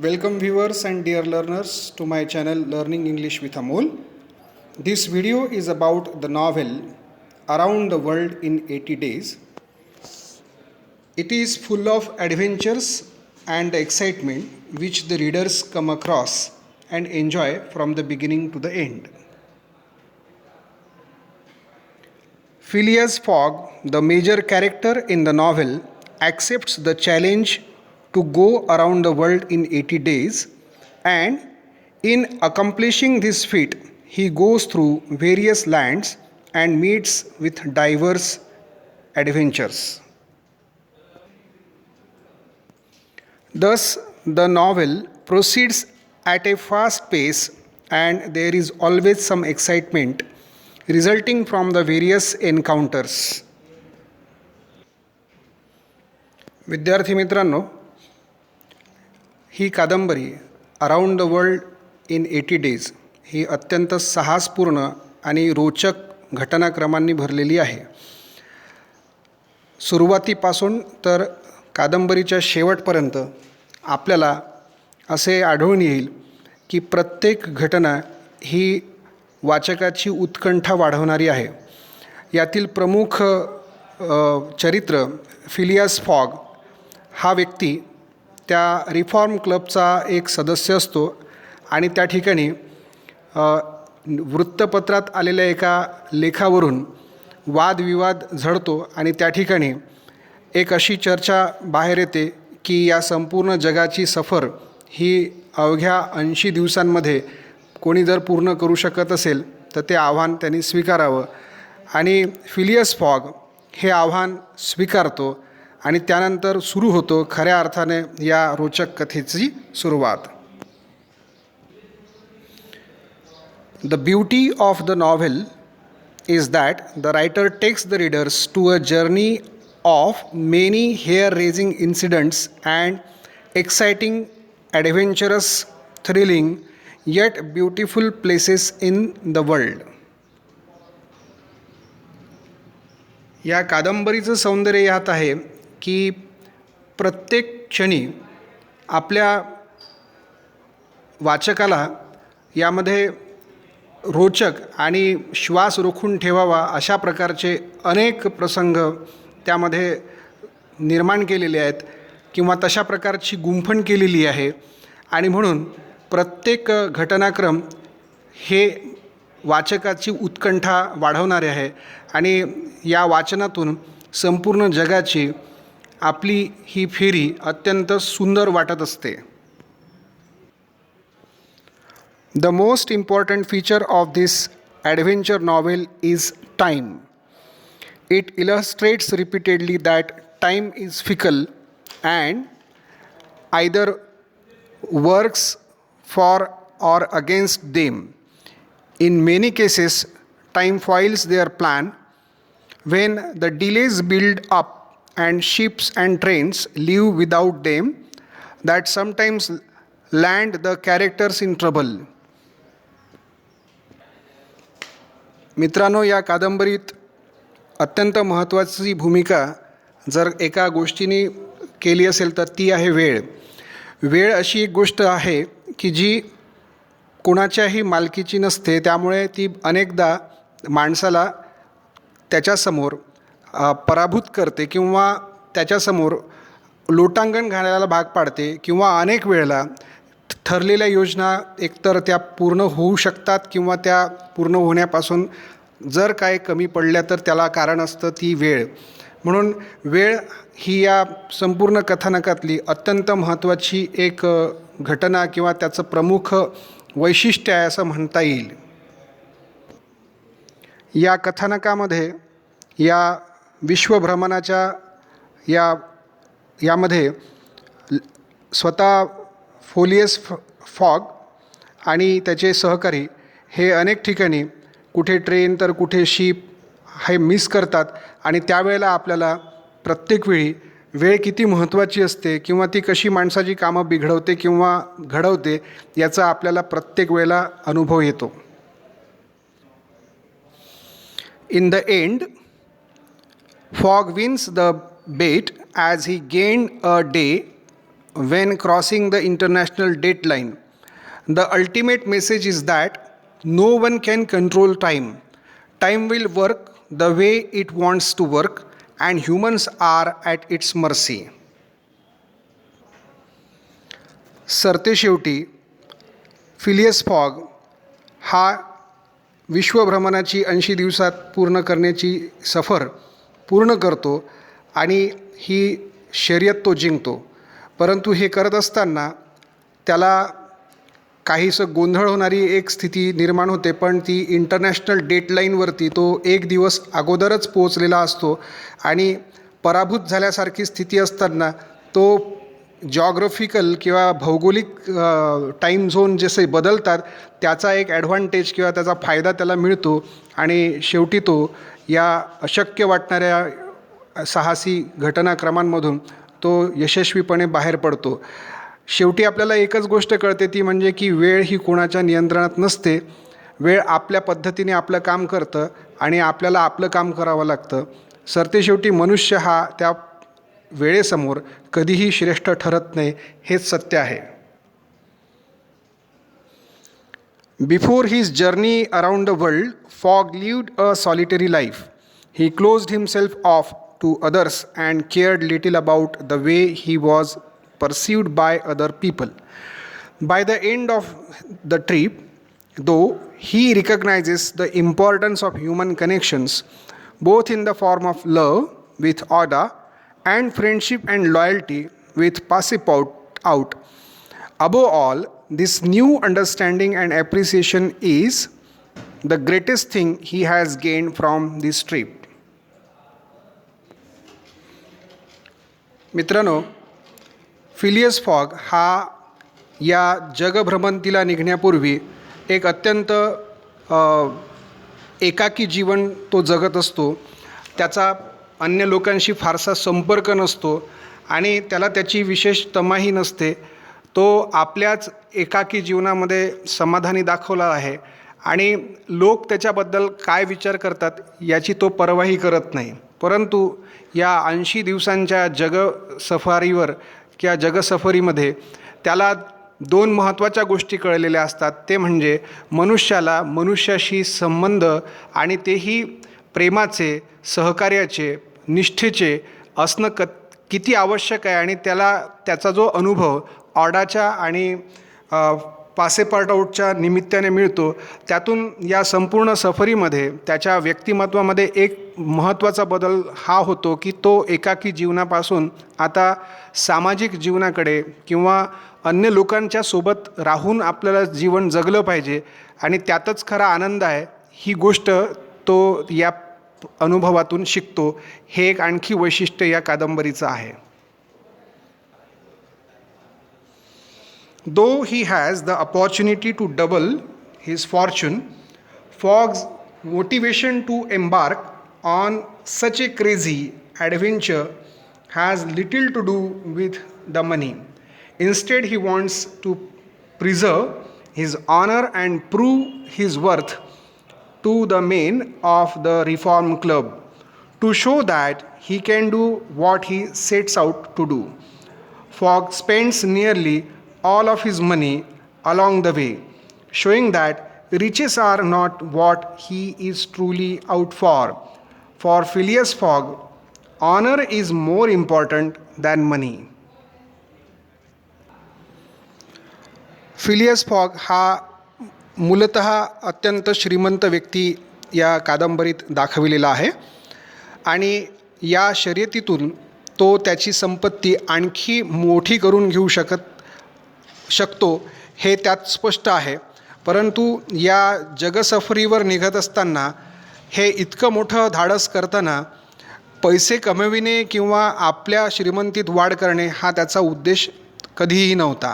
Welcome viewers and dear learners to my channel Learning English with Amol. This video is about the novel Around the World in 80 Days. It is full of adventures and excitement which the readers come across and enjoy from the beginning to the end. Phileas Fogg, the major character in the novel, accepts the challenge to go around the world in 80 days, and in accomplishing this feat, he goes through various lands and meets with diverse adventures. Thus, the novel proceeds at a fast pace, and there is always some excitement resulting from the various encounters. विद्यार्थी मित्रांनो, ही कादंबरी around the world in 80 days ही अत्यंत साहसपूर्ण आणि रोचक घटनाक्रमांनी भरलेली आहे. सुरुवातीपासून तर कादंबरीच्या शेवटपर्यंत आपल्याला असे आढळून येईल की प्रत्येक घटना ही वाचकाची उत्कंठा वाढवणारी आहे. यातील प्रमुख चरित्र फिलियास फॉग हा व्यक्ती त्या रिफॉर्म क्लबचा एक सदस्य असतो आणि त्या ठिकाणी वृत्तपत्रात आलेल्या एका लेखावरून वादविवाद झडतो आणि त्या ठिकाणी एक अशी चर्चा बाहेर येते की या संपूर्ण जगाची सफर ही अवघ्या 80 दिवसांमध्ये कोणी जर पूर्ण करू शकत असेल तर ते आव्हान त्यांनी स्वीकारावं. आणि फिलियस फॉग हे आव्हान स्वीकारतो आणि त्यानंतर सुरू होतो खऱ्या अर्थाने या रोचक कथेची सुरुवात. The beauty of the novel is that the writer takes the readers to a journey of many hair raising incidents and exciting adventurous thrilling yet beautiful places in the world. या कादंबरीचं सौंदर्य यात आहे की प्रत्येक क्षणी आपल्या वाचकाला यामध्ये रोचक आणि श्वास रोखून ठेवावा अशा प्रकारचे अनेक प्रसंग त्यामध्ये निर्माण केलेले आहेत किंवा तशा प्रकारची गुंफण केलेली आहे. आणि म्हणून प्रत्येक घटनाक्रम हे वाचकाची उत्कंठा वाढवणारे आहे आणि या वाचनातून संपूर्ण जगाची आपली ही फेरी अत्यंत सुंदर वाटत असते. The most important feature of this adventure novel is time. It illustrates repeatedly that time is fickle and either works for or against them. In many cases, time foils their plan when the delays build up and ships and trains leave without them that sometimes land the characters in trouble. मित्रांनो, या कादंबरीत अत्यंत महत्त्वाची भूमिका जर एका गोष्टीने केली असेल तर ती आहे वेळ. वेळ अशी एक गोष्ट आहे की जी कोणाच्याही मालकीची नसते, त्यामुळे ती अनेकदा माणसाला त्याच्यासमोर पराभूत करते किंवा त्याच्यासमोर लोटांगण घालायला भाग पाडते किंवा अनेक वेळेला ठरलेल्या योजना एकतर त्या पूर्ण होऊ शकतात किंवा त्या पूर्ण होण्यापासून जर काय कमी पडल्या तर त्याला कारण असतं ती वेळ. म्हणून वेळ ही या संपूर्ण कथानकातली अत्यंत महत्त्वाची एक घटना किंवा त्याचं प्रमुख वैशिष्ट्य आहे असं म्हणता येईल. या कथानकामध्ये या विश्वभ्रमणाच्या यामध्ये स्वतः फिलियस फॉग आणि त्याचे सहकारी हे अनेक ठिकाणी कुठे ट्रेन तर कुठे शिप हे मिस करतात आणि त्यावेळेला आपल्याला प्रत्येक वेळी वेळ किती महत्त्वाची असते किंवा ती कशी माणसाची कामं बिघडवते किंवा घडवते याचा आपल्याला प्रत्येक वेळेला अनुभव येतो. In the end Fogg wins the bet as he gained a day when crossing the international deadline. The ultimate message is that no one can control time. Time will work the way it wants to work, and humans are at its mercy. सरतेशेवटी Phileas Fogg हा विश्वभ्रमणाची 80 दिवसात पूर्ण करण्याची सफर पूर्ण करतो आणि ही शर्यत तो जिंकतो. परंतु हे करत असताना त्याला काहीसं गोंधळ होणारी एक स्थिती निर्माण होते, पण ती इंटरनॅशनल डेडलाईनवरती तो एक दिवस अगोदरच पोहोचलेला असतो आणि पराभूत झाल्यासारखी स्थिती असताना तो जॉग्रफिकल किंवा भौगोलिक टाईम झोन जसे बदलतात त्याचा एक ॲडव्हान्टेज किंवा त्याचा फायदा त्याला मिळतो आणि शेवटी तो या अशक्य वाटणाऱ्या साहसी घटनाक्रमांमधून तो यशस्वीपणे बाहेर पडतो. शेवटी आपल्याला एकच गोष्ट कळते, ती म्हणजे की वेळ ही कोणाच्या नियंत्रणात नसते. वेळ आपल्या पद्धतीने आपलं काम करतं आणि आपल्याला आपलं काम करावं लागतं. सरतेशेवटी मनुष्य हा त्या वेळेसमोर कधीही श्रेष्ठ ठरत नाही, हेच सत्य आहे. Before his journey around the world, fog lived a solitary life. He closed himself of to others and cared little about the way he was perceived by other people. By the end of the trip, though, he recognizes the importance of human connections, both in the form of love with Oda and friendship and loyalty with Pasiphae. Above all, this new understanding and appreciation is the greatest thing he has gained from this trip. मित्रांनो, Phileas Fogg हा या जगभ्रमंतीला निघण्यापूर्वी एक अत्यंत एकाकी जीवन तो जगत असतो. त्याचा अन्य लोकांशी फारसा संपर्क नसतो आणि त्याला त्याची विशेष तमाही नसते. तो आपल्याच एकाकी जीवनामध्ये समाधानी दाखवला आहे आणि लोक त्याच्याबद्दल काय विचार करतात याची तो पर्वाही करत नाही. परंतु या 80 दिवसांच्या जगसफारीवर किंवा जगसफरीमध्ये त्याला 2 महत्त्वाच्या गोष्टी कळलेल्या असतात. ते म्हणजे मनुष्याला मनुष्याशी संबंध आणि तेही प्रेमाचे, सहकार्याचे, निष्ठेचे असणं किती आवश्यक आहे आणि त्याचा जो अनुभव ऑडाच्या आणि पासेपार्टआउटच्या निमित्ताने मिळतो, त्यातून या संपूर्ण सफरीमध्ये त्याच्या व्यक्तिमत्वामध्ये एक महत्त्वाचा बदल हा होतो की तो एकाकी जीवनापासून आता सामाजिक जीवनाकडे किंवा अन्य लोकांच्या सोबत राहून आपल्याला जीवन जगलं पाहिजे आणि त्यातच खरा आनंद आहे, ही गोष्ट तो या अनुभवातून शिकतो. हे एक आणखी वैशिष्ट्य या कादंबरीचं आहे. Though he has the opportunity to double his fortune, Fogg's motivation to embark on such a crazy adventure has little to do with the money. Instead, he wants to preserve his honor and prove his worth to the men of the Reform Club, to show that he can do what he sets out to do. Fogg spends nearly all of his money along the way, showing that riches are not what he is truly out for. For Phileas Fogg, honor is more important than money. Phileas Fogg हा मूलतः अत्यंत श्रीमंत व्यक्ती या कादंबरीत दाखविलेला आहे आणि या शर्यतीतून तो त्याची संपत्ती आणखी मोठी करून घेऊ शकतो हे त्यात स्पष्ट आहे. परंतु या जगसफरीवर निघत असताना हे इतकं मोठं धाडस करताना पैसे कमविणे किंवा आपल्या श्रीमंतीत वाढ करणे हा त्याचा उद्देश कधीही नव्हता.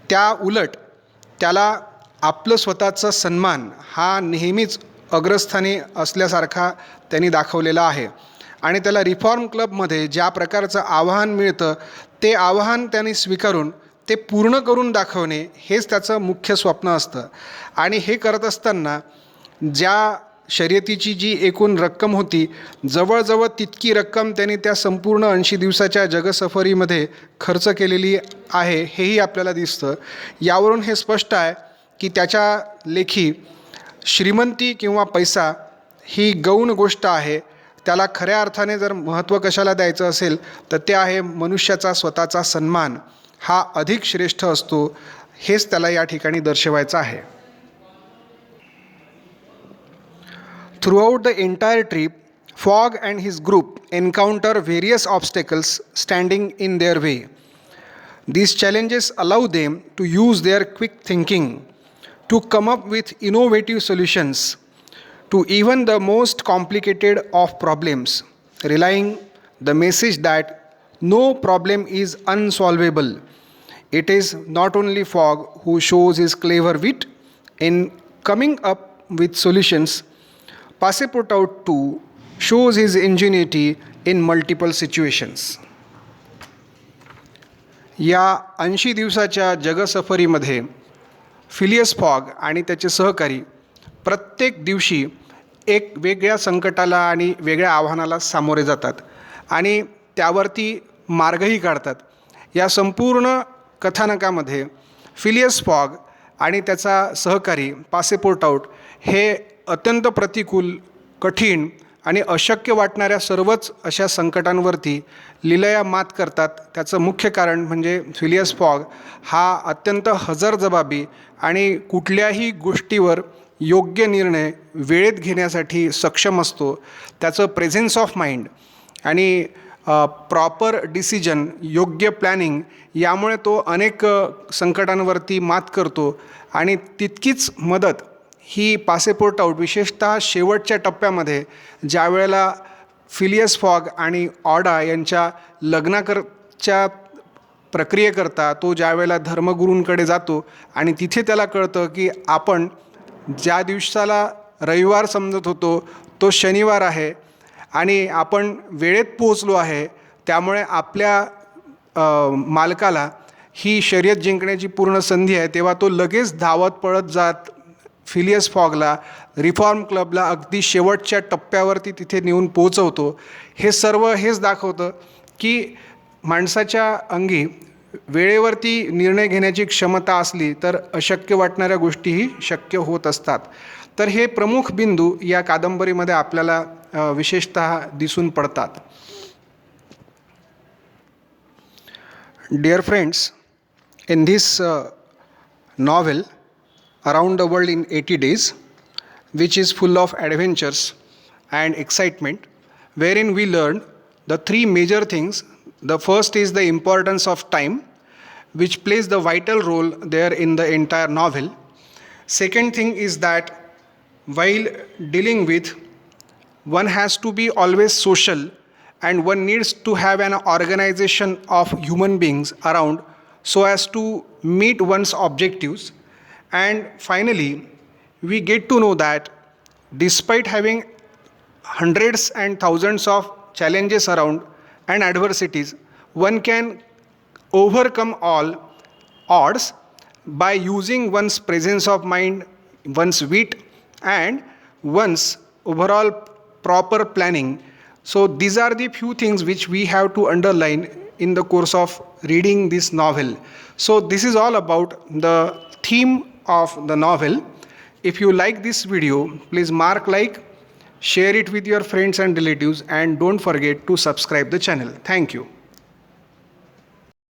त्या उलट त्याला आपलं स्वतःचा सन्मान हा नेहमीच अग्रस्थानी असल्यासारखा त्यांनी दाखवलेला आहे आणि त्याला रिफॉर्म क्लबमध्ये ज्या प्रकारचं आव्हान मिळतं ते आव्हान त्यांनी स्वीकारून ते पूर्ण करून दाखवणे हेच त्याचं मुख्य स्वप्न असतं. आणि हे करत असताना ज्या शर्यतीची जी एकूण रक्कम होती जवळजवळ तितकी रक्कम त्याने त्या संपूर्ण 80 दिवसाच्या जगसफरीमध्ये खर्च केलेली आहे हेही आपल्याला दिसतं. यावरून हे स्पष्ट आहे की त्याच्या लेखी श्रीमंती किंवा पैसा ही गौण गोष्ट आहे. त्याला खऱ्या अर्थाने जर महत्त्व कशाला द्यायचं असेल तर ते आहे मनुष्याचा स्वतःचा सन्मान हा अधिक श्रेष्ठ असतो, हेच त्याला या ठिकाणी दर्शवायचं आहे. Throughout the entire trip, Fogg and his group encounter various obstacles standing in their way. These challenges allow them to use their quick thinking to come up with innovative solutions to even the most complicated of problems, relying the message that no problem is unsolvable. It is not only Fogg who shows his clever wit in coming up with solutions. Passepartout too shows his ingenuity in multiple situations. या 80 दिवसाच्या जगसफरीमध्ये Phileas fog आणि त्याचे सहकारी प्रत्येक दिवशी एक वेगळ्या संकटाला आणि वेगळ्या आव्हानाला सामोरे जातात आणि त्यावरती मार्गही काढतात. या संपूर्ण कथानकामध्ये फिलियस फॉग आणि त्याचा सहकारी पासेपोर्टाउट हे अत्यंत प्रतिकूल, कठीण आणि अशक्य वाटणाऱ्या सर्वच अशा संकटांवरती लीलया मात करतात. त्याचं मुख्य कारण म्हणजे फिलियस फॉग हा अत्यंत हजरजबाबी आणि कुठल्याही गोष्टीवर योग्य निर्णय वेळेत घेण्यासाठी सक्षम असतो. त्याचं प्रेझेन्स ऑफ माइंड आणि प्रॉपर डिसिजन, योग्य प्लॅनिंग यामुळे तो अनेक संकटांवरती मात करतो आणि तितकीच मदत ही पासेपोर्टाउट विशेषतः शेवटच्या टप्प्यामध्ये ज्या वेळेला फिलियस फॉग आणि ऑडा यांच्या लग्नाच्या प्रक्रियेकरता तो ज्या वेळेला धर्मगुरूंकडे जातो आणि तिथे त्याला कळतं की आपण ज्या दिवसाला रविवार समजत होतो तो शनिवार आहे आणि आपण वेळेत पोहोचलो आहे, त्यामुळे आपल्या मालकाला ही शर्यत जिंकण्याची पूर्ण संधी आहे. तेव्हा तो लगेच धावत पळत जात फिलियस फॉगला रिफॉर्म क्लबला अगदी शेवटच्या टप्प्यावरती तिथे नेऊन पोहोचवतो. हे सर्व हेच दाखवतं की माणसाच्या अंगी वेळेवरती निर्णय घेण्याची क्षमता असली तर अशक्य वाटणाऱ्या गोष्टीही शक्य होत असतात. तर हे प्रमुख बिंदू या कादंबरीमध्ये आपल्याला विशेषतः दिसून पडतात. Dear friends, in this novel Around the World in 80 Days, which is full of adventures and excitement, wherein we learned the three major things. The first is the importance of time, which plays the vital role there in the entire novel. Second thing is that while dealing with, one has to be always social and one needs to have an organization of human beings around so as to meet one's objectives. And finally, we get to know that despite having hundreds and thousands of challenges around and adversities, one can overcome all odds by using one's presence of mind, one's wit, and one's overall proper planning. So these are the few things which we have to underline in the course of reading this novel. So this is all about the theme of the novel. If you like this video, please mark like, share it with your friends and relatives, and don't forget to subscribe the channel. Thank you.